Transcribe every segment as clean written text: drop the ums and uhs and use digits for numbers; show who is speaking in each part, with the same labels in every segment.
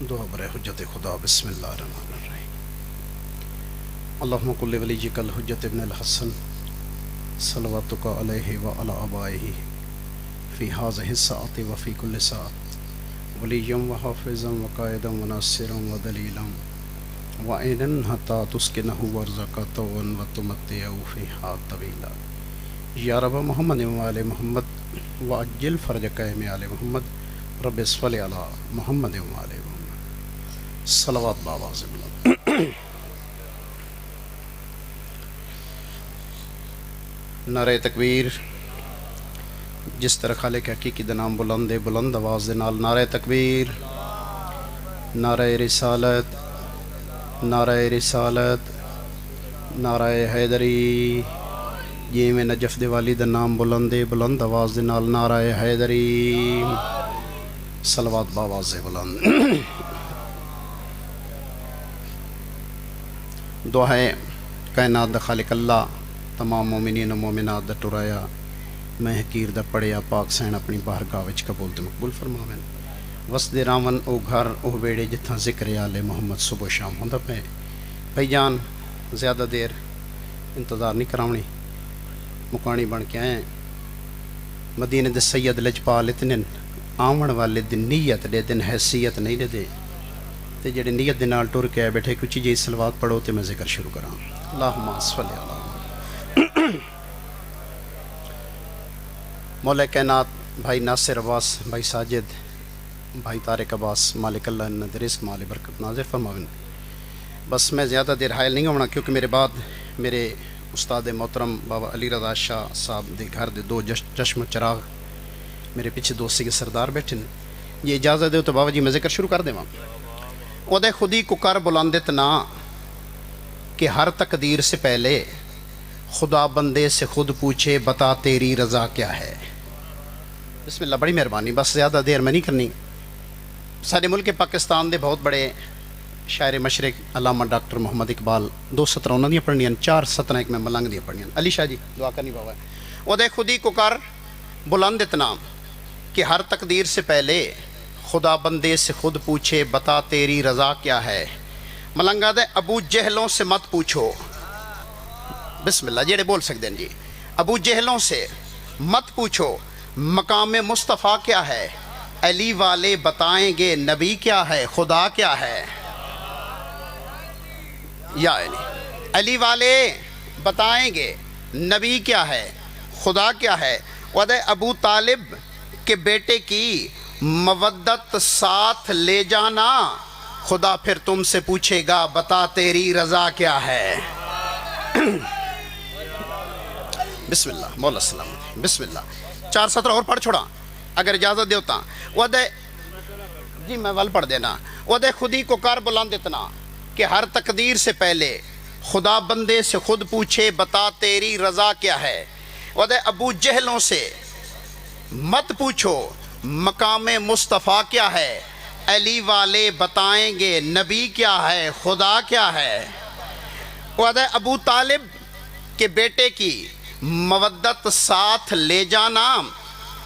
Speaker 1: دعا برائے حجت خدا۔ بسم اللہ الرحمن الرحیم۔ اللہم کل ولیجک الحجت ابن الحسن صلواتک علیہ وعلی آبائہ فی ہذہ الساعۃ وفی کل ساعۃ ولیا وحافظا وقائدا وناصرا ودلیلا وعینا حتی تسکنہ وارزقہ طوعا وتمتعہ فیہا طویلا۔ یا رب محمد وآل محمد وعجل فرجک من آل محمد رب صلی علی محمد وآل محمد۔ صلوات بآواز بلند۔ نعرہ تکبیر۔ جس طرح خالق حقیقی دا نام بلند ہے، بلند آواز دے نال نعرہ تکبیر، نعرہ رسالت، نعرہ رسالت، نعرہ حیدری۔ جی میں نجف دے والی دا نام بلند ہے، بلند آواز دے نال نعرہ حیدری۔ صلوات بآواز بلند۔ دعا ہے کائنات دا خالق اللہ تمام مومنین و مومنات دا ٹرایا میں حقیر دا پڑھیا پاک سین اپنی بارگاہ وچ قبول تے مقبول فرماویں۔ وسدے راون او گھر او بیڑے جتھاں ذکر آل محمد صبح و شام ہوندا پے۔ بھائی جان زیادہ دیر انتظار نہیں کراونی، مکانی بن کے آئے مدینے دے سید لجپال اتنے آمن والے دن نیت دے دن حیثیت نہیں دے تے جڑے نیت دے نال ٹر کے بیٹھے کچھ جی صلوات پڑھو تے میں ذکر شروع کراں۔ اللہم صلی اللہ مولا کائنات بھائی ناصر عباس، بھائی ساجد، بھائی طارق عباس، مالک اللہ ان رزق مال برکت نازل فرماویں۔ بس میں زیادہ دیر حائل نہیں ہونا کیونکہ میرے بعد میرے استاد محترم بابا علی رضا شاہ صاحب دے گھر دے دو چشم چراغ میرے پیچھے دوستی کے سردار بیٹھے ہیں۔ یہ اجازت دے تو بابا جی میں ذکر شروع کر دیں۔ او دے خودی کو کر بلندت نا کہ ہر تقدیر سے پہلے خدا بندے سے خود پوچھے بتا تیری رضا کیا ہے۔ بسم اللہ، بڑی مہربانی، بس زیادہ دیر میں نہیں کرنی۔ سارے ملک پاکستان دے بہت بڑے شاعر مشرق علامہ ڈاکٹر محمد اقبال 2 سطرہ انہوں نے پڑھنی ہیں، 4 سطرہ ایک میں ملنگ دی پڑھنی ہیں۔ علی شاہ جی دعا کرنی بابا۔ او دے خودی کو کر بلند اتنا کہ ہر تقدیر سے پہلے خدا بندے سے خود پوچھے بتا تیری رضا کیا ہے۔ ملنگا دے ابو جہلوں سے مت پوچھو۔ بسم اللہ، جیڑے بول سکتے ہیں جی۔ ابو جہلوں سے مت پوچھو مقام مصطفیٰ کیا ہے، علی والے بتائیں گے نبی کیا ہے، خدا کیا ہے۔ یا علی والے بتائیں گے نبی کیا ہے، خدا کیا ہے۔ ودے ابو طالب کے بیٹے کی مودت ساتھ لے جانا، خدا پھر تم سے پوچھے گا بتا تیری رضا کیا ہے۔ بسم اللہ، مولا السلام، بسم اللہ۔ 4 سطر اور پڑھ چھوڑا اگر اجازت دیوتا۔ ودے جی میں ول پڑھ دینا۔ ودے خودی کو کر بلند اتنا کہ ہر تقدیر سے پہلے خدا بندے سے خود پوچھے بتا تیری رضا کیا ہے۔ ودے ابو جہلوں سے مت پوچھو مقام مصطفیٰ کیا ہے، علی والے بتائیں گے نبی کیا ہے، خدا کیا ہے۔ ودے ابو طالب کے بیٹے کی مودت ساتھ لے جانا،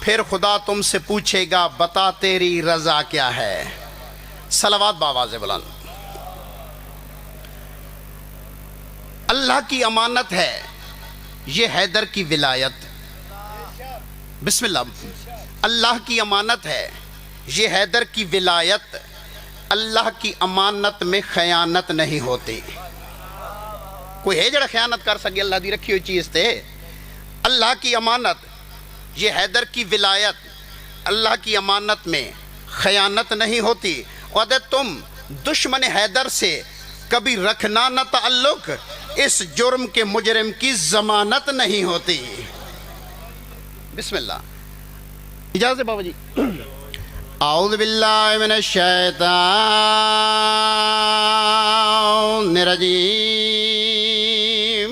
Speaker 1: پھر خدا تم سے پوچھے گا بتا تیری رضا کیا ہے۔ صلوات بآواز بلند۔ اللہ کی امانت ہے یہ حیدر کی ولایت۔ بسم اللہ، اللہ کی امانت ہے یہ حیدر کی ولایت، اللہ کی امانت میں خیانت نہیں ہوتی۔ کوئی ہے جڑا خیانت کر سکے اللہ دی رکھی ہوئی چیز تے؟ اللہ کی امانت یہ حیدر کی ولایت، اللہ کی امانت میں خیانت نہیں ہوتی۔ اور تم دشمن حیدر سے کبھی رکھنا نہ تعلق، اس جرم کے مجرم کی ضمانت نہیں ہوتی۔ بسم اللہ، اجازت بابا جی۔ اعوذ باللہ من الشیطان الرجیم،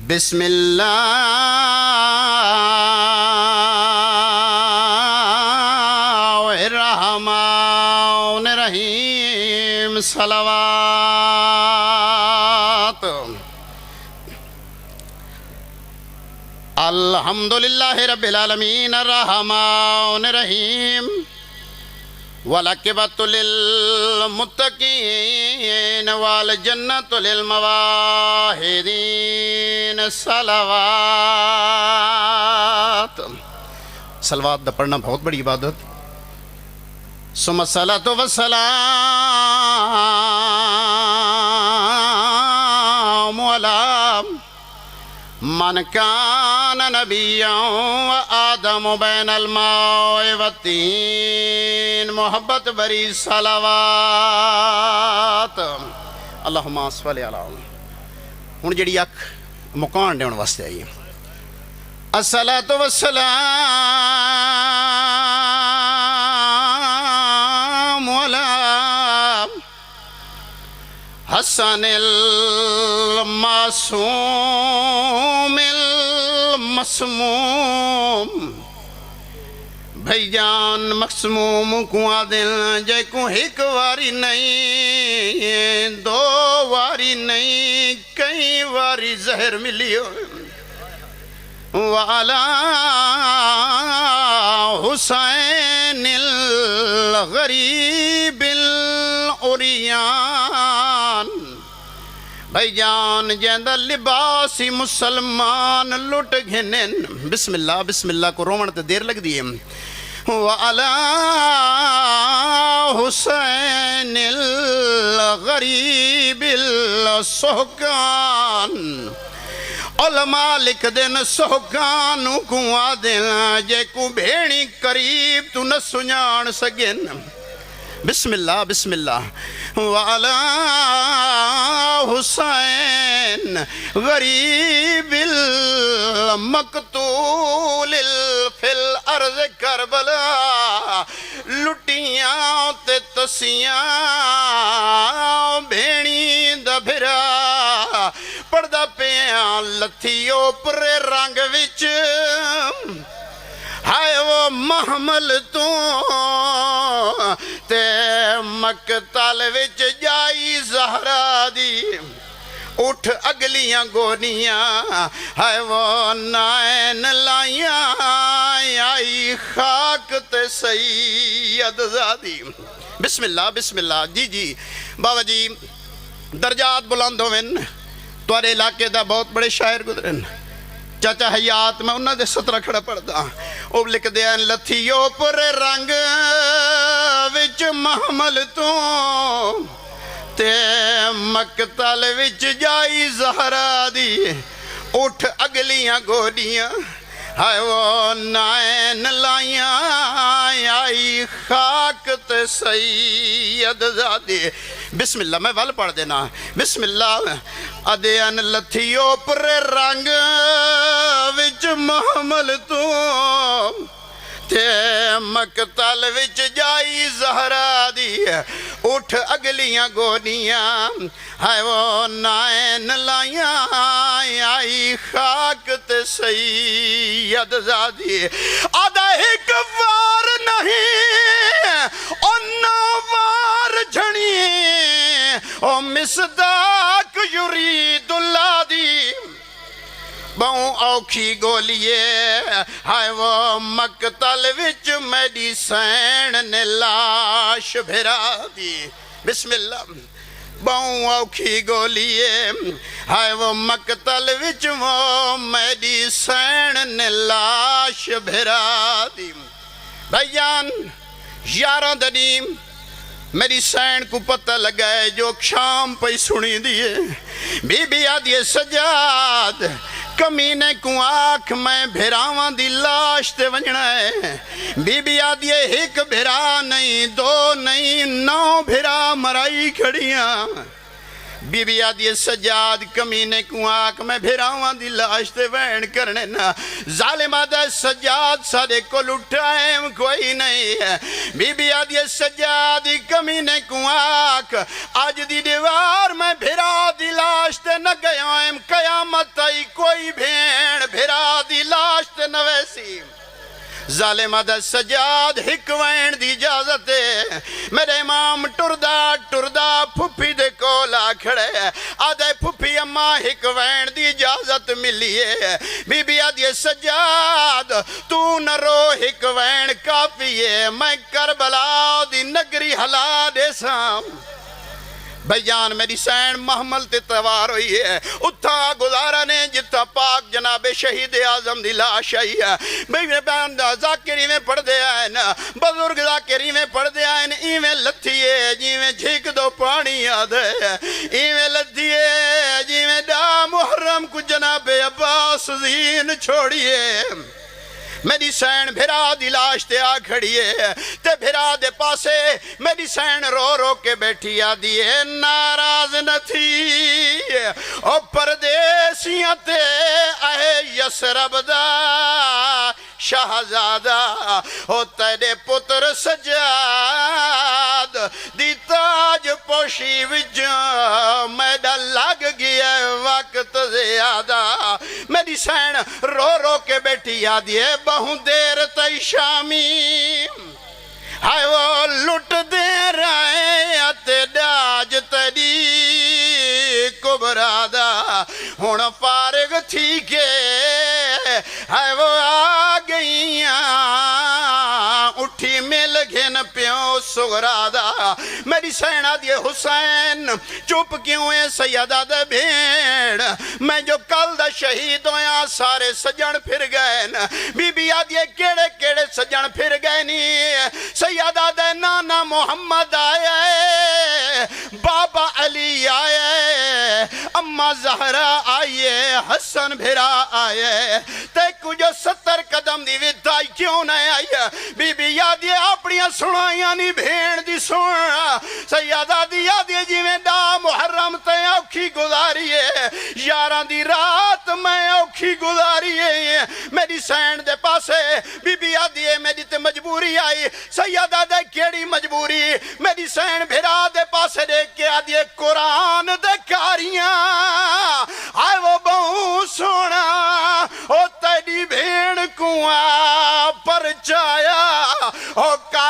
Speaker 1: بسم اللہ الرحمن الرحیم۔ صلوات۔ الحمدللہ رب العالمین الرحمن الرحیم वलकिबतु लिलमुत्तकीन वल जन्नतु लिलमवाहिदीन सलावत। सलवात दा पढ़ना बहुत बड़ी इबादत। सुम्मा सलातो वसलाम अला मन कान नबिय्यन व आदम बैनल माए व तीन मोहब्बत बरी सलावत। अल्लाहुम्मा सल्लि अला। हुण जिहड़ी अख मुकान देण वास्ते आई अस्सलातु वस्सलाम अला हसनिल मासूमिल मसमूम। भईजान मसमूम को आदिल जे को एक वारी नहीं, दो वारी नहीं, कई वारी जहर मिलियो। वाला हुसैनिल गरीबिल उरियान। भईजान जैंदा लिबासी मुसलमान लुट घिनेन। बिस्मिल्लाह बिस्मिल्लाह को रोवण ते देर लगदी है। वाला हुसैनिल गरीबिल सोहकान। उलमा लिख देन सोहकानू को आदिल जे को भेणी करीब तू न सुञाण सघेन। बिस्मिल्लाह बिस्मिल्लाह। वाला हुसैन गरीबिल मकतूलिल फिल अर्ज़ करबला। लुटियां ते तसियां भेणी दभिरा पड़दा पिया लथियो परे रंग विच। हाय वो महमल तू ते मकतल विच जाई ज़हरा दी। उठ अगलियां गोनियां हाय वो नायन लाइयां आई खाक ते सैयद ज़ादी। बिस्मिल्लाह बिस्मिल्लाह। जी जी बाबा जी दर्जात बुलंद होवन। तुहाडे इलाके दा बहुत बड़े शायर गुजरन। चाचा हयात मैं उन्होंने सतरा खड़ा पढ़दा। वो लिखते हैं लथियो पर रंग विच महमल तू ते मकतल विच जाई ज़हरा दी। उठ अगलियां गोदियां हाय वो नायन लाइयां आई खाक ते सैयद ज़ादी। बिस्मिल्लाह मैं वल पढ़ देना। बिस्मिल्लाह। अदयन लथियो पर रंग विच महमल तू ते मकतल विच जाई ज़हरा दी। उठ अगलियां गोदियां हाय वो नायन लाइयां आई खाक ते सैयद ज़ादी। आदा एक वार नहीं ओ नौ वार झणी ओ मिसदाक युरीदुल्लाह दी। बहु औखी गोलिए हाय वो मकतल विच मेरी सैन ने लाश भिरा दी। बिस्मिल्लाह। बहु औखी गोलिए हाय वो मकतल विच वो मेरी सैन ने लाश भिरा दी। भईजान यारां दनीम मेरी सैन को पता लगा है जो शाम पई सुनी दिए। बीबी आदि सजाद कमीने को आख मैं भिरावां दी लाश ते वंजना है। बीबी आदि एक भिरा नहीं, दो नहीं, 9 भिरा मराई खड़ियां। बीबी आदि सजाद कमीने को आख मैं भिरावां दी लाश ते वैन करने ना। जालिमा दा सजाद साडे कोल टाइम कोई नहीं है। बीबी आदि सजाद कमीने को आख अज दी दीवार मैं भिरा दी लाश ते न गया एम कयामत आई कोई भेण भिरा दी लाश ते न वैसी। जालिमा दा सजाद हिक वैन दी इजाजत है। मेरे इमाम टुरदा टुरदा फुफी दे कोल आ खड़े आदे फुफी अम्मा हिक वैन दी इजाजत इज्जत मिली है। बीबी आदि सजाद तू न रो हिक वैन काफी है, मैं करबला दी नगरी हला दे साम। भैयान मेरी सैन महमल ते तवार हुई है, उत्था गुजारा ने जिथा पाक जनाबे शहीद आजम दी लाश आई है। मेरे बहन जाकिर में पढ़ दे आए न, बुजुर्ग जाकिर में पढ़ दे आए न, इवें लथी है जिवें झीक दो पानी याद है, इवें लथी है जिवें डा मुहर्रम को जनाबे अब्बास जीन छोड़िए। मेरी सैन भिरा दी लाश ते आ खड़ी है, ते भिरा दे पासे मेरी सैन रो रो के बैठी आदी है, नाराज न थी ओ परदेसियां ते आए यसरब दा शहजादा, ओ तेरे पुत्र सजाद दी ताज पोशी विच मैडा लग गया वक्त ज्यादा। मेरी सैन रो रो के बैठी आदी है, बहु देर तई शामी हाय वो लुट दे रहे ते डाज तड़ी कुबरादा, हुण फारिग थी के हाय वो आ गईयां उठी मिल घेन प्यो सुगरादा। मेरी सैना दिए हुसैन चुप क्यों है सैयदा दे भेड़, मैं जो कल दा शहीद होया सारे सजन फिर गए न। बीबी आदिए केड़े केड़े सजन फिर गए नी, सैयदा दे नाना मोहम्मद आए, बाबा अली आए, अम्मा जहरा आए, हसन भिरा आए, ते कुछ 70 कदम दी विदाई क्यों न आई। बीबी यादी अपनी सुनाइया नी भेड़ दी सुन, सैयदा दी यादी जिवें डा मुहर्रम ते औखी गुजारी है, 11 दी रात मैं औखी गुजारी है। मेरी सैन दे पासे बीबी आदी है मेरी ते मजबूरी आई, सैयदा दे केड़ी मजबूरी। मेरी सैन भिरा दे पासे देख के आदी है कुरान दे कारियां आए वो बहु सोना, ओ तेरी भेड़ कुआ पर चाया ओ का